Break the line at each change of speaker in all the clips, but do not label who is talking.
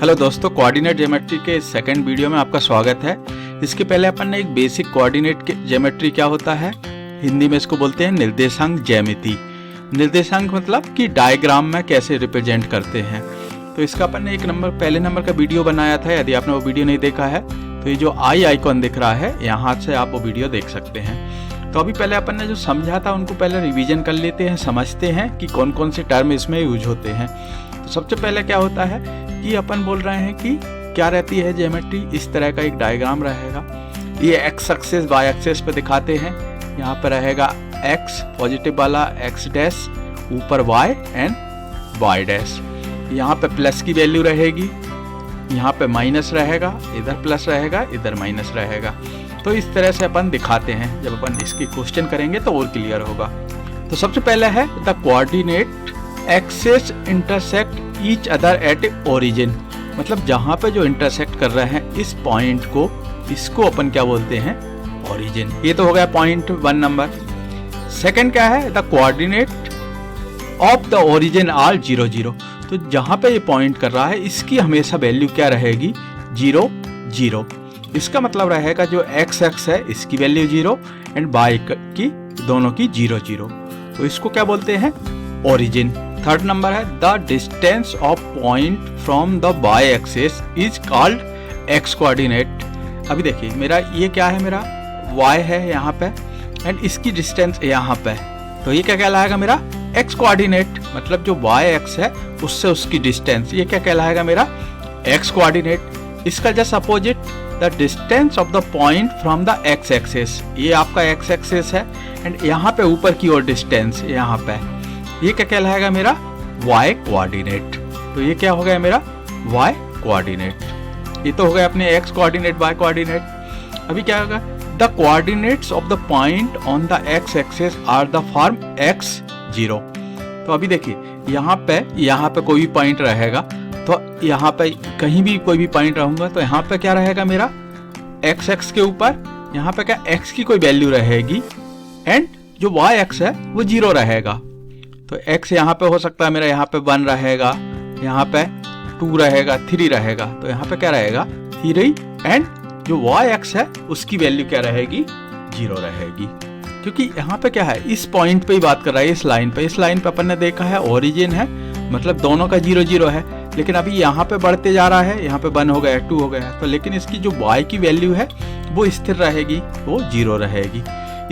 Hello दोस्तों, coordinate geometry के second video में आपका स्वागत है। इसके पहले अपन ने एक बेसिक कोऑर्डिनेट ज्योमेट्री क्या होता है, हिंदी में इसको बोलते हैं निर्देशांक ज्यामिति। निर्देशांक मतलब कि डायग्राम में कैसे रिप्रेजेंट करते हैं। तो इसका अपन ने पहले नंबर का वीडियो बनाया था। यदि आपने वो वीडियो नहीं देखा है तो ये जो आई आइकॉन दिख रहा है यहाँ से आप वो वीडियो देख सकते हैं। तो अभी पहले अपन ने जो समझा था उनको पहले रिवीजन कर लेते हैं, समझते हैं कि कौन कौन से टर्म इसमें यूज होते हैं। तो सबसे पहले क्या होता है कि अपन बोल रहे हैं कि क्या रहती है ज्योमेट्री। इस तरह का एक डायग्राम रहेगा, ये एक्स एक्सिस वाई एक्सिस पे दिखाते हैं। यहाँ पर रहेगा एक्स पॉजिटिव वाला, एक्स डैश, ऊपर वाई एंड वाई डैश। यहाँ पे प्लस की वैल्यू रहेगी, यहाँ पे माइनस रहेगा, इधर प्लस रहेगा, इधर माइनस रहेगा। तो इस तरह से अपन दिखाते हैं। जब अपन इसकी क्वेश्चन करेंगे तो और क्लियर होगा। तो सबसे पहले है the coordinate axis intersect each other at origin, मतलब जहाँ पे जो इंटरसेक्ट कर रहे हैं इस पॉइंट को, इसको अपन क्या बोलते हैं, ओरिजिन। ये तो हो गया पॉइंट 1 नंबर। सेकंड क्या है, the coordinate of the origin are 0 0, तो जहाँ पे ये पॉइंट कर रहा है इसकी हमेशा वैल्यू क्या रहेगी, 0 0। इसका मतलब रहेगा जो एक्स एक्स है इसकी वैल्यू 0 एंड वाई की दोनों की 0 0। तो इसको क्या बोलते हैं, ओरिजिन। थर्ड नंबर है the distance of point from the Y axis is called X coordinate. अभी देखिए मेरा ये क्या है, मेरा वाई है यहाँ पे एंड इसकी डिस्टेंस यहाँ पे, तो ये क्या कहलाएगा, मेरा एक्स कोऑर्डिनेट। मतलब जो वाई एक्स है उससे उसकी डिस्टेंस, ये क्या कहलाएगा, मेरा एक्स कोऑर्डिनेट। इसका just opposite the distance of the point from the x axis, ये आपका एक्स एक्सिस है एंड यहाँ पे ऊपर की ओर डिस्टेंस यहाँ पे, ये क्या कहलाएगा, मेरा y कोऑर्डिनेट। तो ये क्या हो गया, मेरा y कोऑर्डिनेट। ये तो हो गया अपने x कोऑर्डिनेट, y कोऑर्डिनेट। अभी क्या होगा, the coordinates of the point on the x axis are the form x 0। तो अभी देखिए यहाँ पे कोई भी पॉइंट रहेगा, तो यहाँ पे कहीं भी कोई भी पॉइंट रहूंगा तो यहाँ पे क्या रहेगा, मेरा x x के ऊपर यहाँ पे क्या x की कोई वैल्यू रहेगी एंड जो y x है वो 0 रहेगा। तो x यहाँ पे हो सकता है मेरा, यहाँ पे 1 रहेगा, यहाँ पे 2 रहेगा, 3 रहेगा। तो यहाँ पे क्या रहेगा, 3 एंड जो y x है उसकी वैल्यू क्या रहेगी, 0 रहेगी। क्योंकि यहाँ पे क्या है, इस पॉइंट पे ही बात कर रहा है, इस लाइन पे अपन ने देखा है ओरिजिन है, मतलब दोनों का 0 0 है। लेकिन अभी यहाँ पे बढ़ते जा रहा है, यहाँ पे 1 हो गया, 2 हो गया, तो लेकिन इसकी जो y की वैल्यू है वो स्थिर रहेगी, वो 0 रहेगी।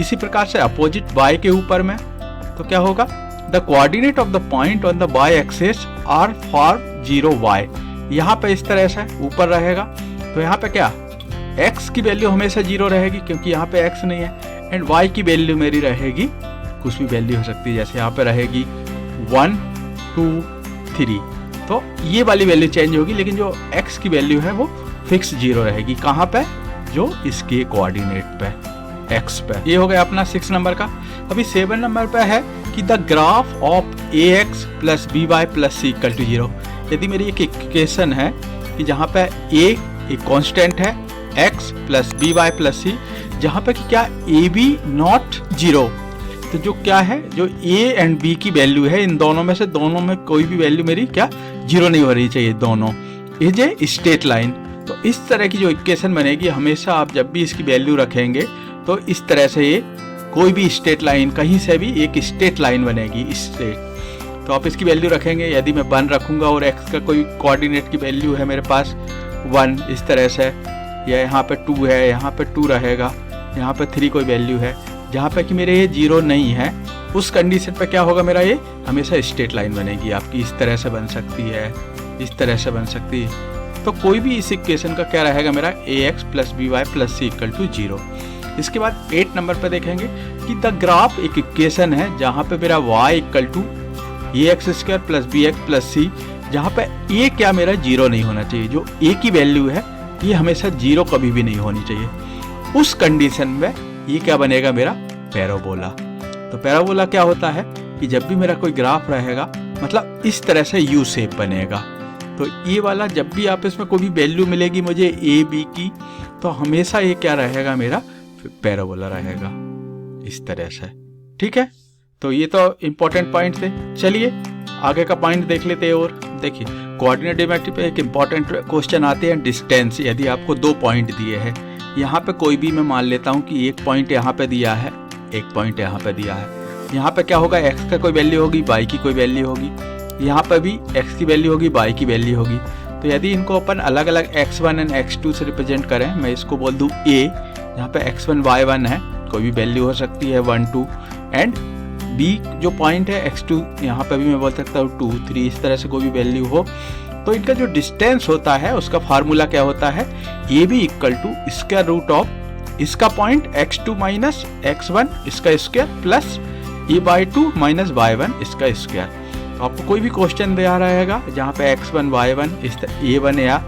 इसी प्रकार से अपोजिट y के ऊपर में तो क्या होगा, the coordinate of the point on the y axis are for 0 y। यहाँ पे इस तरह से ऊपर रहेगा, तो यहाँ पे क्या x की वैल्यू हमेशा 0 रहेगी क्योंकि यहाँ पे x नहीं है एंड y की वैल्यू मेरी रहेगी, कुछ भी वैल्यू हो सकती है, जैसे यहाँ पे रहेगी 1 2 3, तो ये वाली वैल्यू चेंज होगी, लेकिन जो x की वैल्यू है वो फिक्स 0 रहेगी। कहाँ पे, जो इसके कोऑर्डिनेट पे, x पे। ये हो गया अपना 6 नंबर का। अभी 7 नंबर पे है कि the graph of ax plus by plus c equal to 0। यदि मेरी एक इक्वेशन है कि जहाँ पे a एक कांस्टेंट है, x plus by plus c, जहाँ पे कि क्या ab नॉट 0, तो जो क्या है, जो a एंड b की वैल्यू है, इन दोनों में से दोनों में कोई भी वैल्यू मेरी क्या 0 नहीं हो रही चाहिए, दोनों इज ए स्ट्रेट लाइन। तो इस तरह की जो इक्वेशन बनेगी, हमेशा आप जब भी इसकी वैल्यू रखेंगे तो इस तरह से ये कोई भी स्ट्रेट लाइन, कहीं से भी एक स्ट्रेट लाइन बनेगी, स्ट्रेट। तो आप इसकी वैल्यू रखेंगे, यदि मैं 1 रखूंगा और x का कोई कोऑर्डिनेट की वैल्यू है मेरे पास 1 इस तरह से, या यहाँ पे 2 है, यहाँ पे 2 रहेगा, यहाँ पे 3 कोई वैल्यू है, जहाँ पे कि मेरे ये 0 नहीं है, उस कंडीशन पे क्या होगा, मेरा ये हमेशा स्ट्रेट लाइन बनेगी आपकी। इस तरह से बन सकती है, इस तरह से बन सकती है। तो कोई भी इस इक्वेशन का क्या रहेगा, मेरा ax plus by plus c equal to 0। इसके बाद 8 नंबर पे देखेंगे कि द ग्राफ एक इक्वेशन है जहाँ पे मेरा y equal to ax² plus bx plus c, जहाँ पे a क्या मेरा 0 नहीं होना चाहिए, जो a की वैल्यू है ये हमेशा 0 कभी भी नहीं होनी चाहिए। उस कंडीशन में ये क्या बनेगा, मेरा पैराबोला। तो पैराबोला क्या होता है कि जब भी मेरा कोई ग्राफ रहेगा, मतलब इस तरह से यू शेप बनेगा। तो ये वाला जब भी आप इसमें कोई भी वैल्यू मिलेगी मुझे ए बी की, तो हमेशा ये क्या रहेगा, मेरा पैराबोला रहेगा इस तरह से। ठीक है, तो ये तो इम्पोर्टेंट पॉइंट थे। चलिए आगे का पॉइंट देख लेते हैं। और देखिए कोऑर्डिनेट ज्योमेट्री पे एक इम्पॉर्टेंट क्वेश्चन आते हैं डिस्टेंस। यदि आपको 2 पॉइंट दिए हैं, यहाँ पे कोई भी मैं मान लेता हूँ कि एक पॉइंट यहाँ पे दिया है, एक पॉइंट यहाँ पे दिया है। यहाँ पे क्या होगा, x का कोई वैल्यू होगी, y की कोई वैल्यू होगी, यहाँ पे भी x की वैल्यू होगी, y की वैल्यू होगी। तो यदि इनको अपन अलग अलग x1 एंड x2 से रिप्रेजेंट करें, मैं इसको बोल दूँ a, यहाँ पे x1 y1 है, कोई भी वैल्यू हो सकती है 1 2, एंड b जो पॉइंट है x2, यहाँ पे भी मैं बोल सकता हूँ 2 3, इस तरह से कोई भी वैल्यू हो। तो इनका जो डिस्टेंस होता है उसका फार्मूला क्या होता है, A B equal to square root of इसका पॉइंट x2 माइनस x1 इसका square plus a/2 minus y1 इसका स्क्वायर। तो आपको कोई भी क्वेश्चन दिया रहेगा जहाँ पे x1 y1 इस a1 या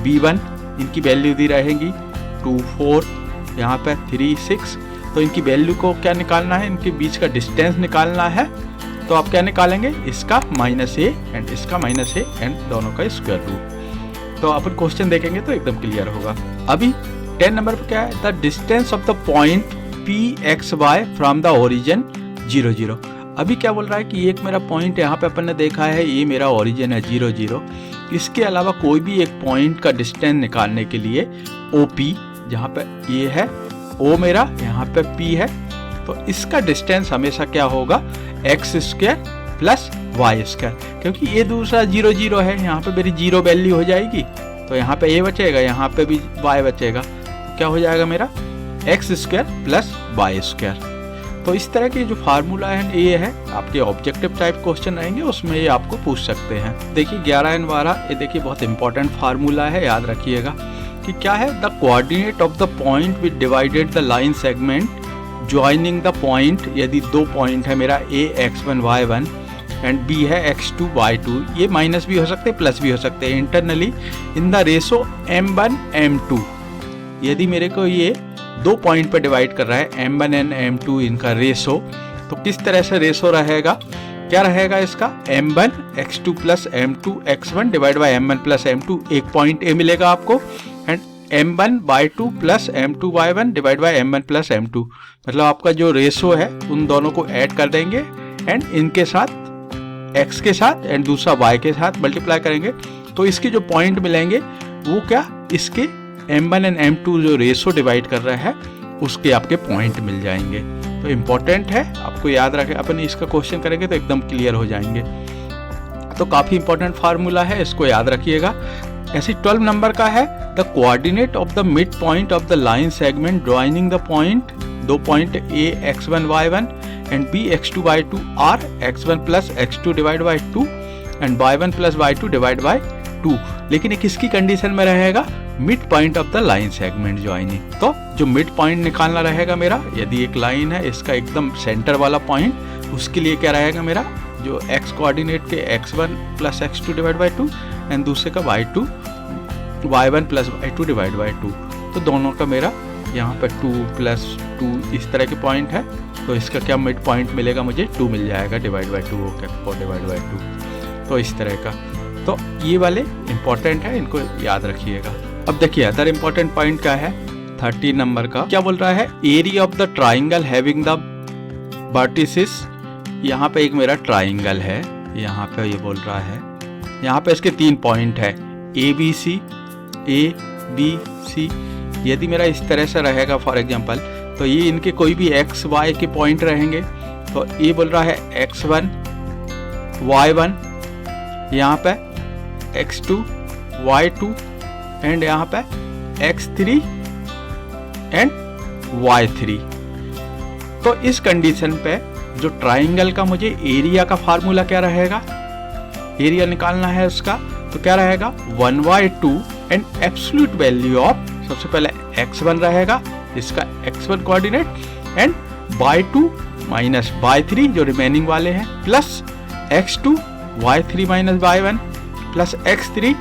b1 इनकी वैल्यू दी रहेगी 2 4, यहाँ पे 3 6, तो इनकी वैल्यू को क्या निकालना है, इनके बीच का डिस्टेंस निकालना है। तो आप क्या निकालेंगे, इसका -a एंड इसका -a एंड दोनों का स्क्वायर रूट। तो अपन क्वेश्चन देखेंगे तो एकदम क्लियर होगा। अभी 10 नंबर पर क्या है, the distance of the point pxy from the origin 0 0। अभी क्या बोल रहा है कि एक मेरा पॉइंट यहाँ पे अपन ने देखा है, ये मेरा ओरिजिन है 0 0। इसके अलावा कोई भी एक पॉइंट का डिस्टेंस निकालने के लिए OP, जहाँ पे ये है O मेरा, यहाँ पे P है, तो इसका डिस्टेंस हमेशा क्या होगा, x square plus Y square, क्योंकि ये दूसरा 0 0 है, यहाँ पे मेरी 0 वैल्यू हो जाएगी, तो यहाँ पे a बचेगा, यहाँ पे भी y बचेगा, तो क्या हो जाएगा मेरा x square plus Y square. तो इस तरह के जो फार्मूला है ये है, आपके ऑब्जेक्टिव टाइप क्वेश्चन रहेंगे उसमें ये आपको पूछ सकते हैं। देखिए 11 एंड 12, ये देखिए बहुत इंपॉर्टेंट फार्मूला है, याद रखिएगा कि क्या है, the coordinate of the point which divided the line segment joining the point. यदि 2 पॉइंट है मेरा a x1 y1 and b है x2 y2, ये माइनस भी हो सकते हैं प्लस भी हो सकते हैं, internally in the ratio m1 m2। यदि मेरे को ये 2 पॉइंट पे डिवाइड कर रहा है m1 एंड m2 इनका रेशो, तो किस तरह से रेशो रहेगा, क्या रहेगा इसका, m1 x2 plus m2 x1 divide by m1 plus m2, एक पॉइंट a मिलेगा आपको, and m1 y2 plus m2 y1 divide by m1 plus m2। मतलब आपका जो रेशो है उन दोनों को ऐड कर देंगे एंड इनके साथ x के साथ एंड दूसरा y के साथ मल्टीप्लाई करेंगे, तो इसके जो पॉइंट मिलेंगे वो क्या, इसके m1 एंड m2 जो रेशो डिवाइड कर रहा है उसके आपके पॉइंट मिल जाएंगे। तो इम्पोर्टेंट है, आपको याद रखें, अपन इसका क्वेश्चन करेंगे तो एकदम क्लियर हो जाएंगे। तो काफ़ी इंपॉर्टेंट फार्मूला है, इसको याद रखिएगा। ऐसे 12 नंबर का है, the coordinate of the mid point of the line segment joining the point, 2 point a x1 y1 and b x2 y2 are x1 plus x2 divide by 2 and y1 plus y2 divide by 2। लेकिन ये किसकी condition में रहेगा, mid point of the line segment joining. तो जो mid point निकालना रहेगा मेरा, यदि एक लाइन है इसका एकदम सेंटर वाला पॉइंट, उसके लिए क्या रहेगा मेरा, जो x कोऑर्डिनेट के x1 plus x2 divide by 2 and दूसरे का y1 plus y2 divide by 2। तो दोनों का मेरा यहाँ पे 2 प्लस 2 इस तरह के पॉइंट है, तो इसका क्या मिड पॉइंट मिलेगा, मुझे 2 मिल जाएगा divide by 2 okay, 4 divide by 2। तो इस तरह का, तो ये वाले इंपॉर्टेंट है, इनको याद रखिएगा। अब देखिए अदर इंपॉर्टेंट पॉइंट क्या है, 13 नंबर का क्या बोल रहा है, area of the triangle having the vertices. यहाँ पे एक मेरा ट्राइंगल है, यहाँ पे ये बोल रहा है, यहाँ पे इसके 3 पॉइंट है ए बी सी। यदि मेरा इस तरह से रहेगा फॉर एग्जांपल, तो ये इनके कोई भी एक्स वाई के पॉइंट रहेंगे। तो ये बोल रहा है x1 y1, यहाँ पे x2 y2 एंड यहाँ पे x3 एंड y3। तो इस कंडीशन पे जो ट्राइंगल का मुझे एरिया का फार्मूला क्या रहेगा, एरिया निकालना है उसका, तो क्या रहेगा 1/2 एंड एब्सोल्यूट वैल्यू ऑफ, सबसे पहले x1 रहेगा इसका x1 coordinate and y2 minus y3 जो रिमेनिंग वाले हैं, plus x2 y3 minus y1 plus x3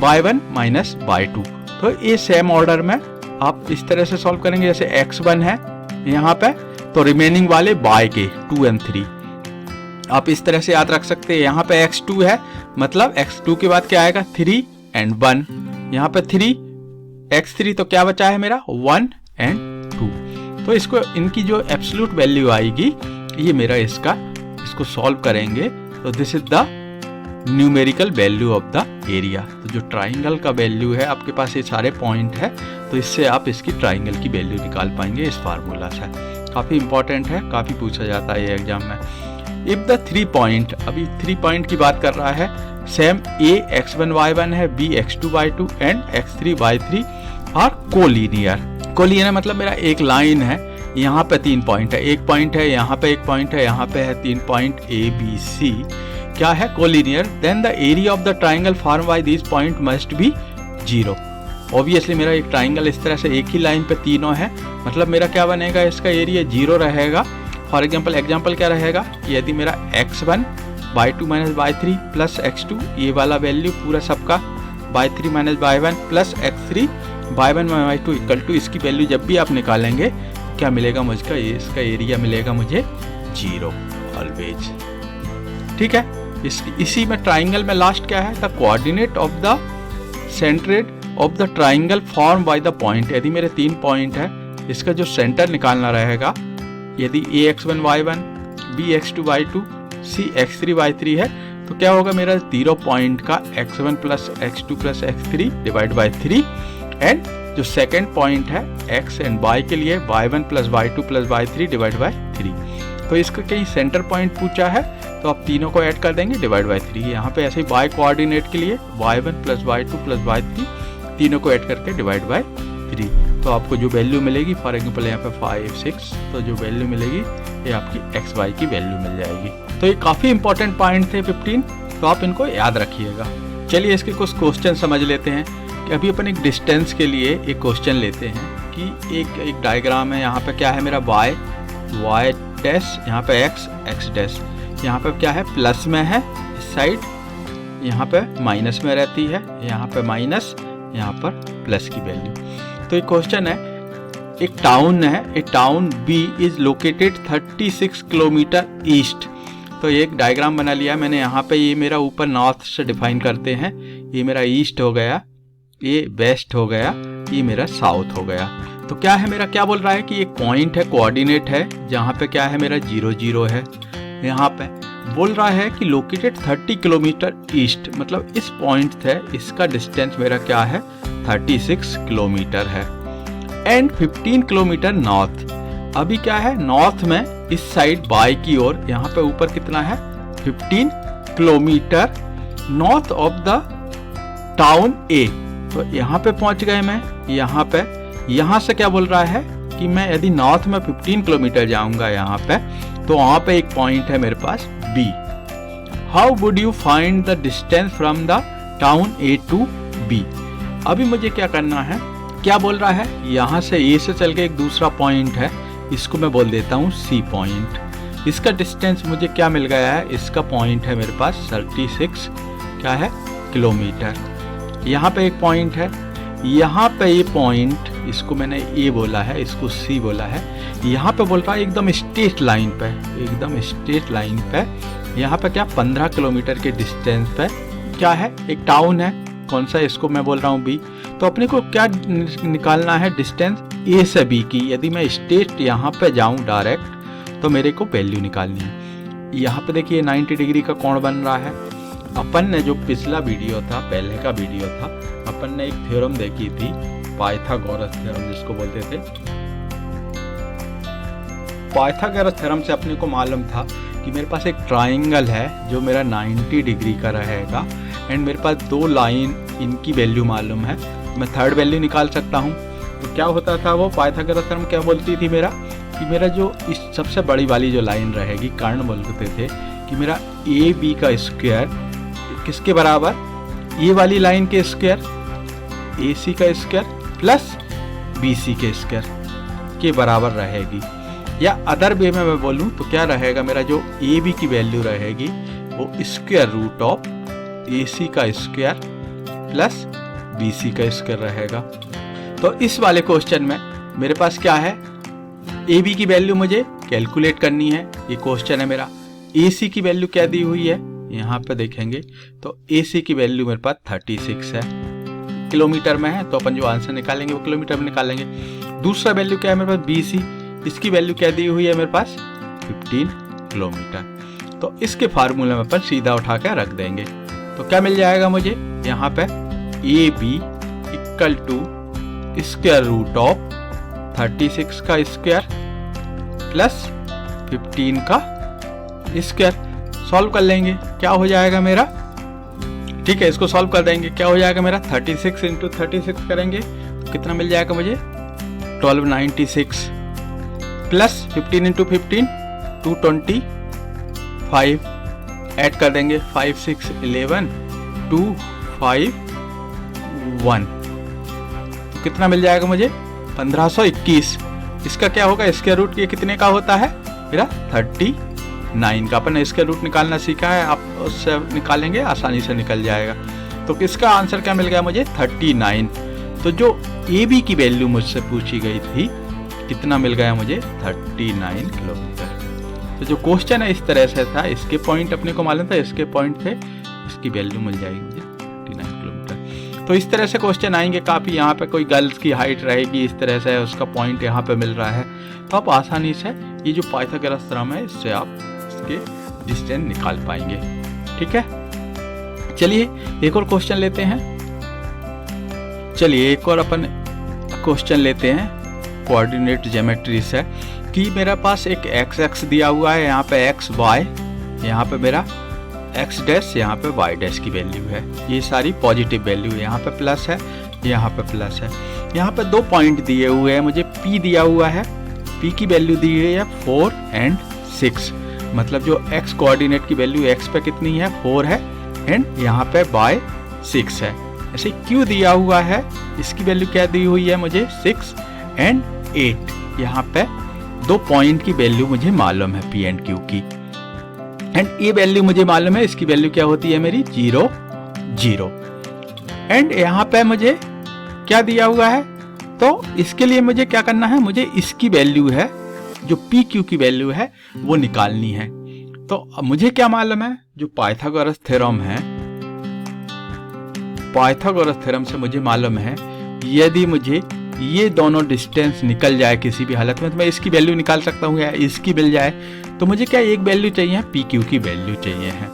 y1 minus y2। तो ये सेम ऑर्डर में आप इस तरह से सॉल्व करेंगे, जैसे x1 है यहाँ पे, तो रिमेनिंग वाले y के 2 एंड 3 आप इस तरह से याद रख सकते हैं। यहाँ पे x2 है, मतलब x2 के बाद क्या आएगा 3 एंड 1, यहाँ पे 3 x3, तो क्या बचा है मेरा 1 एंड 2। तो इसको इनकी जो एब्सोल्यूट वैल्यू आएगी, ये मेरा इसको सॉल्व करेंगे, तो this is the numerical value of the area. तो जो ट्राइंगल का वैल्यू है, आपके पास ये सारे पॉइंट है, तो इससे आप इसकी ट्राइंगल की वैल्यू निकाल पाएंगे इस फार्मूला से। काफ़ी इंपॉर्टेंट है, काफ़ी पूछा जाता है ये एग्जाम में। इफ द 3 पॉइंट, अभी 3 पॉइंट की बात कर रहा है, सेम a x1 y1 है, b x2 y2 and x3 y3 और कोलिनियर। कोलिनियर मतलब मेरा एक लाइन है, यहाँ पे 3 पॉइंट है, एक पॉइंट है, यहाँ पे एक पॉइंट है, यहाँ पे है 3 पॉइंट a b c, क्या है collinear. Then the area of the triangle form by this point must be 0। Obviously मेरा एक ट्राइंगल इस तरह से एक ही लाइन पे तीनों है, मतलब मेरा क्या बनेगा, इसका एरिया 0 रहेगा। फॉर एग्जाम्पल क्या रहेगा, यदि मेरा x1 y2 minus y3 plus x2, ये वाला वैल्यू पूरा सबका y3 minus y1 plus x3 y1 minus y2 equal to, इसकी वैल्यू जब भी आप निकालेंगे क्या मिलेगा मुझको, इसका एरिया मिलेगा मुझे 0 ऑलवेज। ठीक है, इसी में ट्राइंगल में लास्ट क्या है, the coordinate of the centroid of the triangle form by the point. यदि मेरे 3 पॉइंट है, इसका जो सेंटर निकालना रहेगा, यदि a x1 y1 b x2 y2 c x3 y3 है, तो क्या होगा, मेरा 0 पॉइंट का x1 plus x2 plus x3 divide by 3 and जो सेकेंड पॉइंट है x एंड y के लिए y1 plus y2 plus y3 divide by 3। तो इसका कहीं सेंटर पॉइंट पूछा है, तो आप तीनों को ऐड कर देंगे डिवाइड बाई 3। यहाँ पे ऐसे ही y कोऑर्डिनेट के लिए y1 plus y2 plus y3 तीनों को ऐड करके डिवाइड बाई 3, तो आपको जो वैल्यू मिलेगी, फॉर एग्जाम्पल यहाँ पे 5 6, तो जो वैल्यू मिलेगी ये आपकी एक्स वाई की वैल्यू मिल जाएगी। तो ये काफ़ी इंपॉर्टेंट पॉइंट थे 15, तो आप इनको याद रखिएगा। चलिए इसके कुछ क्वेश्चन समझ लेते हैं कि अभी अपन एक डिस्टेंस के लिए एक क्वेश्चन लेते हैं कि एक डायग्राम है, यहाँ पे क्या है मेरा y डैश, यहाँ पे x डैश, यहाँ पे क्या है प्लस में है इस साइड, यहाँ पे माइनस में रहती है, यहाँ पे माइनस, यहाँ पर प्लस की वैल्यू। तो एक क्वेश्चन है, एक टाउन है, A town B is located 36 kilometre east. तो एक डायग्राम बना लिया मैंने, यहाँ पे ये मेरा ऊपर नॉर्थ से डिफाइन करते हैं, ये मेरा ईस्ट हो गया, ये वेस्ट हो गया, ये मेरा साउथ हो गया। तो क्या है मेरा, क्या बोल रहा है कि एक पॉइंट है, कोऑर्डिनेट है, जहाँ पे क्या है मेरा 0 0 है। यहाँ पे बोल रहा है कि लोकेटेड 30 किलोमीटर ईस्ट, मतलब इस पॉइंट से इसका डिस्टेंस मेरा क्या है 36 किलोमीटर है, एंड 15 किलोमीटर नॉर्थ। अभी क्या है नॉर्थ में इस साइड बाई की ओर, यहाँ पे ऊपर कितना है 15 kilometre north of the town A. तो यहाँ पे पहुंच गए मैं, यहाँ से क्या बोल रहा है कि मैं यदि नॉर्थ में 15 किलोमीटर जाऊंगा यहाँ पे, तो वहाँ पे एक पॉइंट है मेरे पास B. How would you find the distance from the town A to B. अभी मुझे क्या करना है, क्या बोल रहा है, यहाँ से ए से चल के एक दूसरा पॉइंट है, इसको मैं बोल देता हूँ सी पॉइंट। इसका डिस्टेंस मुझे क्या मिल गया है, इसका पॉइंट है मेरे पास 36 क्या है किलोमीटर। यहाँ पे एक पॉइंट है, यहाँ पे ये पॉइंट, इसको मैंने ए बोला है, इसको सी बोला है। यहाँ पे बोल रहा है एकदम स्ट्रेट लाइन पे, एकदम स्ट्रेट लाइन पे, यहाँ पे क्या 15 किलोमीटर के डिस्टेंस पे क्या है एक टाउन है, कौन सा, इसको मैं बोल रहा हूँ बी। तो अपने को क्या निकालना है डिस्टेंस ए से बी की। यदि मैं स्ट्रेट यहाँ पे जाऊँ डायरेक्ट, तो मेरे को वैल्यू निकालनी है। यहाँ पे देखिए 90 डिग्री का कोण बन रहा है। अपन ने जो पिछला वीडियो था, पहले का वीडियो था, अपन ने एक थ्योरम देखी थी, पाइथागोरस थ्योरम जिसको बोलते थे। पाइथागोरस थ्योरम से अपने को मालूम था कि मेरे पास एक ट्राइंगल है जो मेरा 90 डिग्री का रहेगा, एंड मेरे पास 2 लाइन, इनकी वैल्यू मालूम है, मैं थर्ड वैल्यू निकाल सकता हूँ। तो क्या होता था वो पाइथागोरस थ्योरम क्या बोलती थी मेरा, कि मेरा जो इस सबसे बड़ी वाली जो लाइन रहेगी, कर्ण बोलते थे कि मेरा ए बी का स्क्वायर किसके बराबर, ये वाली लाइन के स्क्वायर ए सी का स्क्वायर प्लस बी सी के स्क्वायर के बराबर रहेगी। या अदर वे में मैं बोलूँ तो क्या रहेगा, मेरा जो ए बी की वैल्यू रहेगी वो स्क्वायर रूट ऑफ ए सी का स्क्वायर प्लस बी सी का स्क्वायर रहेगा। तो इस वाले क्वेश्चन में मेरे पास क्या है, ए बी की वैल्यू मुझे कैलकुलेट करनी है, ये क्वेश्चन है मेरा। ए सी की वैल्यू क्या दी हुई है, यहाँ पे देखेंगे तो ए सी की वैल्यू मेरे पास 36 है, किलोमीटर में है, तो अपन जो आंसर निकालेंगे वो किलोमीटर में निकालेंगे। दूसरा वैल्यू क्या है मेरे पास बी सी, इसकी वैल्यू क्या दी हुई है मेरे पास 15 किलोमीटर। तो इसके फार्मूले में अपन सीधा उठा कर रख देंगे। तो क्या मिल जाएगा मुझे यहाँ पे A B equal to square root of 36 का स्क्वायर प्लस 15 का स्क्वायर। सॉल्व कर लेंगे, क्या हो जाएगा मेरा, ठीक है, इसको सॉल्व कर देंगे, क्या हो जाएगा मेरा 36 इंटू 36 करेंगे तो कितना मिल जाएगा मुझे 1296 प्लस 15 इंटू 15 225 ऐड कर देंगे 5 6 11 2 5 1 तो कितना मिल जाएगा मुझे 1521। इसका क्या होगा, स्क्वायर रूट ये कितने का होता है मेरा 39 का। अपन स्क्वायर रूट निकालना सीखा है, आप उससे निकालेंगे आसानी से निकल जाएगा। तो किसका आंसर क्या मिल गया मुझे 39। तो जो ए बी की वैल्यू मुझसे पूछी गई थी कितना मिल गया मुझे 39 किलोमीटर। तो जो क्वेश्चन है इस तरह से था, इसके पॉइंट अपने को मालूम था, इसके पॉइंट थे, इसकी वैल्यू मिल जाएगी मुझे 39 किलोमीटर। तो इस तरह से क्वेश्चन आएंगे काफ़ी। यहाँ पे कोई गर्ल्स की हाइट रहेगी इस तरह से, उसका पॉइंट यहाँ पे मिल रहा है, तो आप आसानी से ये जो पाइथागोरस थ्योरम है इससे आप इसके डिस्टेंस निकाल पाएंगे। ठीक है, चलिए एक और क्वेश्चन लेते हैं। चलिए एक और अपन क्वेश्चन लेते हैं कोऑर्डिनेट ज्योमेट्री से, कि मेरे पास एक एक्स एक्स दिया हुआ है, यहाँ पे एक्स वाई, यहाँ पे मेरा एक्स डैश, यहाँ पे वाई डैश की वैल्यू है, ये सारी पॉजिटिव वैल्यू है, यहाँ पे प्लस है, यहाँ पे प्लस है। यहाँ पे दो पॉइंट दिए हुए हैं, मुझे पी दिया हुआ है, पी की वैल्यू दी हुई है 4 और 6, मतलब जो एक्स कोऑर्डिनेट की वैल्यू एक्स पे कितनी है 4 है एंड यहाँ पे वाई 6 है। ऐसे क्यू दिया हुआ है, इसकी वैल्यू क्या दी हुई है मुझे 6 और 8। यहाँ पे दो पॉइंट की वैल्यू मुझे मालूम है पी एंड क्यू की, एंड ये वैल्यू मुझे मालूम है, इसकी वैल्यू क्या होती है मेरी 0 0। एंड यहाँ पे मुझे क्या दिया हुआ है, तो इसके लिए मुझे क्या करना है, मुझे इसकी वैल्यू है जो पी क्यू की वैल्यू है वो निकालनी है। तो अब मुझे क्या मालूम है, जो पाइथागोरस थ्योरम है, पाइथागोरस थ्योरम से मुझे मालूम है यदि मुझे ये दोनों डिस्टेंस निकल जाए किसी भी हालत में तो मैं इसकी वैल्यू निकाल सकता हूँ, या इसकी मिल जाए, तो मुझे क्या एक वैल्यू चाहिए, पी क्यू की वैल्यू चाहिए है।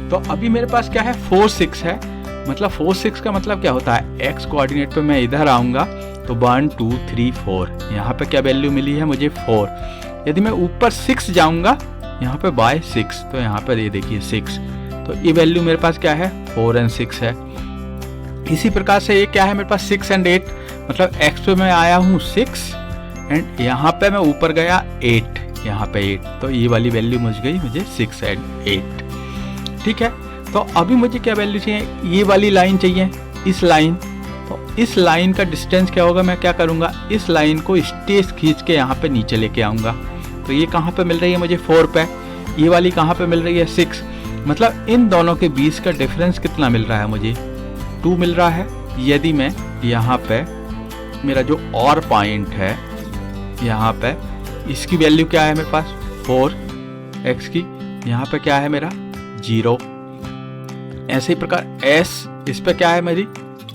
तो अभी मेरे पास क्या है 4 6 है, मतलब 4 6 का मतलब क्या होता है, एक्स कोऑर्डिनेट पे मैं इधर आऊंगा तो 1 2 3 4, यहाँ पे क्या वैल्यू मिली है मुझे 4। यदि मैं ऊपर 6 जाऊंगा यहाँ पे बाय 6, तो यहाँ पर ये देखिए 6, तो ये वैल्यू मेरे पास क्या है 4 और 6 है। इसी प्रकार से ये क्या है मेरे पास 6 और 8, मतलब x पे मैं आया हूँ 6 एंड यहाँ पे मैं ऊपर गया 8, यहाँ पे 8, तो ये वाली वैल्यू मुझ गई मुझे 6 और 8। ठीक है, तो अभी मुझे क्या वैल्यू चाहिए, ये वाली लाइन चाहिए, इस लाइन, तो इस लाइन का डिस्टेंस क्या होगा, मैं क्या करूँगा, इस लाइन को स्ट्रेट खींच के यहाँ पे नीचे लेके आऊँगा। तो ये कहाँ पे मिल रही है मुझे 4 पे, ये वाली कहाँ पे मिल रही है 6, मतलब इन दोनों के बीच का डिफरेंस कितना मिल रहा है मुझे 2 मिल रहा है। यदि मैं यहाँ पे मेरा जो और पॉइंट है यहाँ पे, इसकी वैल्यू क्या है मेरे पास 4 x की, यहाँ पे क्या है मेरा 0, ऐसे ही प्रकार s, इस पे क्या है मेरी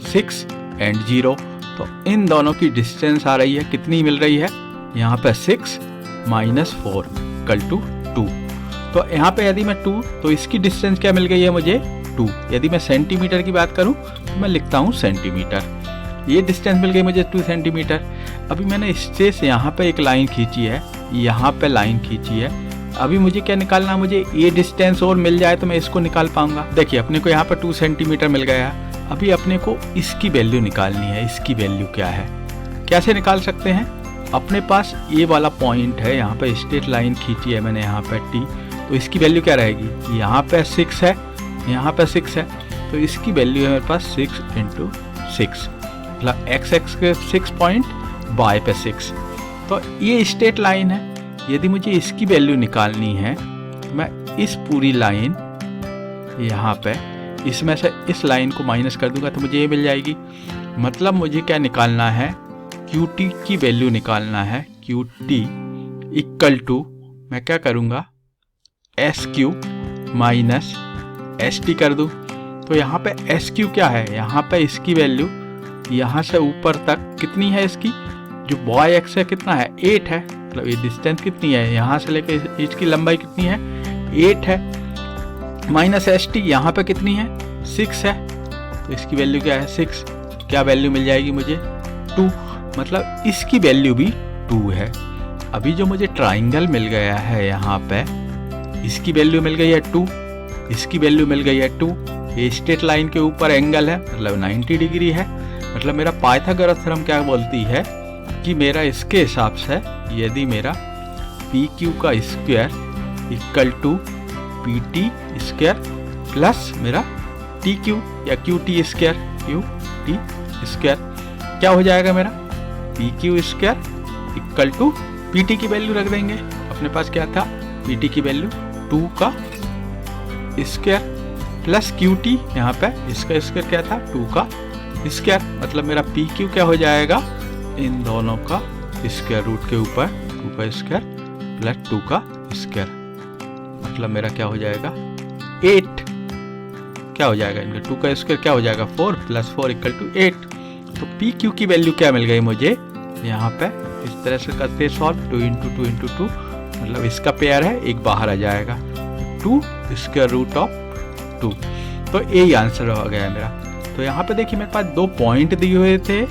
6 और 0, तो इन दोनों की डिस्टेंस आ रही है, कितनी मिल रही है यहाँ पे 6 - 4 = 2। तो यहाँ पे यदि मैं 2, तो इसकी डिस्टेंस क्या मिल गई है मुझे 2। यदि मैं सेंटीमीटर की बात करूँ तो मैं लिखता हूँ सेंटीमीटर, ये डिस्टेंस मिल गई मुझे 2 सेंटीमीटर। अभी मैंने इससे यहाँ पे एक लाइन खींची है, यहाँ पे लाइन खींची है, अभी मुझे क्या निकालना, मुझे ये डिस्टेंस और मिल जाए तो मैं इसको निकाल पाऊंगा। देखिए अपने को यहाँ पे 2 सेंटीमीटर मिल गया, अभी अपने को इसकी वैल्यू निकालनी है, इसकी वैल्यू क्या है, कैसे निकाल सकते हैं। अपने पास ये वाला पॉइंट है, यहाँ पे स्ट्रेट लाइन खींची है मैंने यहाँ पे t, तो इसकी वैल्यू क्या रहेगी, यहाँ पे 6 है, यहाँ पे 6 है, तो इसकी वैल्यू है मेरे पास 6 × 6, मतलब x के 6 पॉइंट, y पे 6, तो ये स्ट्रेट लाइन है। यदि मुझे इसकी वैल्यू निकालनी है तो मैं इस पूरी लाइन यहाँ पे इसमें से इस लाइन को माइनस कर दूंगा तो मुझे ये मिल जाएगी। मतलब मुझे क्या निकालना है, QT की वैल्यू निकालना है, QT = मैं क्या करूँगा SQ - ST कर दूँ। तो यहाँ पे SQ क्या है, यहाँ पे इसकी वैल्यू यहाँ से ऊपर तक कितनी है, इसकी जो बॉय एक्स है कितना है 8 है, मतलब ये डिस्टेंस कितनी है, यहाँ से लेकर इसकी लंबाई कितनी है 8 है, -ST यहाँ पे कितनी है 6 है, तो इसकी वैल्यू क्या है 6, क्या वैल्यू मिल जाएगी मुझे 2, मतलब इसकी वैल्यू भी 2 है। अभी जो मुझे ट्राइंगल मिल गया है यहाँ पे, इसकी वैल्यू मिल गई है 2, इसकी वैल्यू मिल गई है 2, ये स्ट्रेट लाइन के ऊपर एंगल है मतलब 90 डिग्री है। मतलब मेरा पाइथागोरस थ्योरम क्या बोलती है कि मेरा इसके हिसाब से यदि मेरा पी क्यू का square equal to P T square plus मेरा टी क्यू या Q T square, Q T square क्या हो जाएगा, मेरा P Q square equal to P T की वैल्यू रख देंगे। अपने पास क्या था, पी टी की वैल्यू 2 का स्क्वायर प्लस क्यू टी, यहाँ पे इसका स्क्वायर क्या था 2 का स्क्वायर, मतलब मेरा पी क्यू क्या हो जाएगा, इन दोनों का स्क्वायर रूट के ऊपर 2 का स्क्वायर प्लस 2 का स्क्वायर, मतलब मेरा क्या हो जाएगा 8, क्या हो जाएगा इनका 2 का स्क्वायर क्या हो जाएगा 4 प्लस 4 इक्वल टू 8। तो पी क्यू की वैल्यू क्या मिल गई मुझे, यहाँ पे इस तरह से करते हैं सॉल्व, 2 इंटू 2 इंटू 2, मतलब इसका पेयर है, एक बाहर आ जाएगा 2 स्क्वायर रूट ऑफ 2, तो यही आंसर हो गया है मेरा। तो यहाँ पे देखिए मेरे पास 2 पॉइंट दिए हुए थे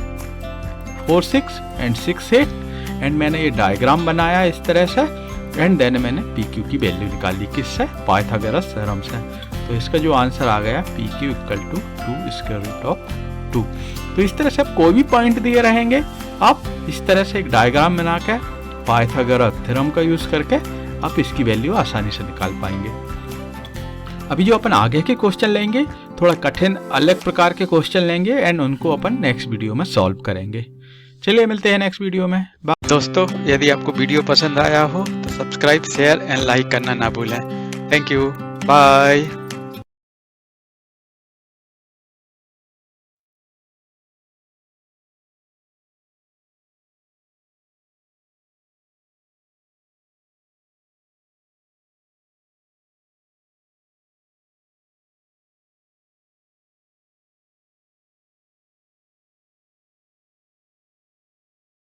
4, 6 एंड 6, 8, एंड मैंने ये डायग्राम बनाया इस तरह से, एंड देन मैंने पी क्यू की वैल्यू निकाली किससे, पाइथागोरस थ्योरम से। तो इसका जो आंसर आ गया P Q equal to 2 square root of 2। तो इस तरह से आप कोई भी पॉइंट दिए रहेंगे, आप इस तरह से एक डायग्राम बना के पाइथागोरस थ्योरम का यूज करके आप इसकी वैल्यू आसानी से निकाल पाएंगे। अभी जो अपन आगे के क्वेश्चन लेंगे थोड़ा कठिन अलग प्रकार के क्वेश्चन लेंगे, एंड उनको अपन नेक्स्ट वीडियो में सॉल्व करेंगे। चलिए मिलते हैं नेक्स्ट वीडियो में। दोस्तों यदि आपको वीडियो पसंद आया हो तो सब्सक्राइब, शेयर एंड लाइक करना ना भूलें। Thank you, bye.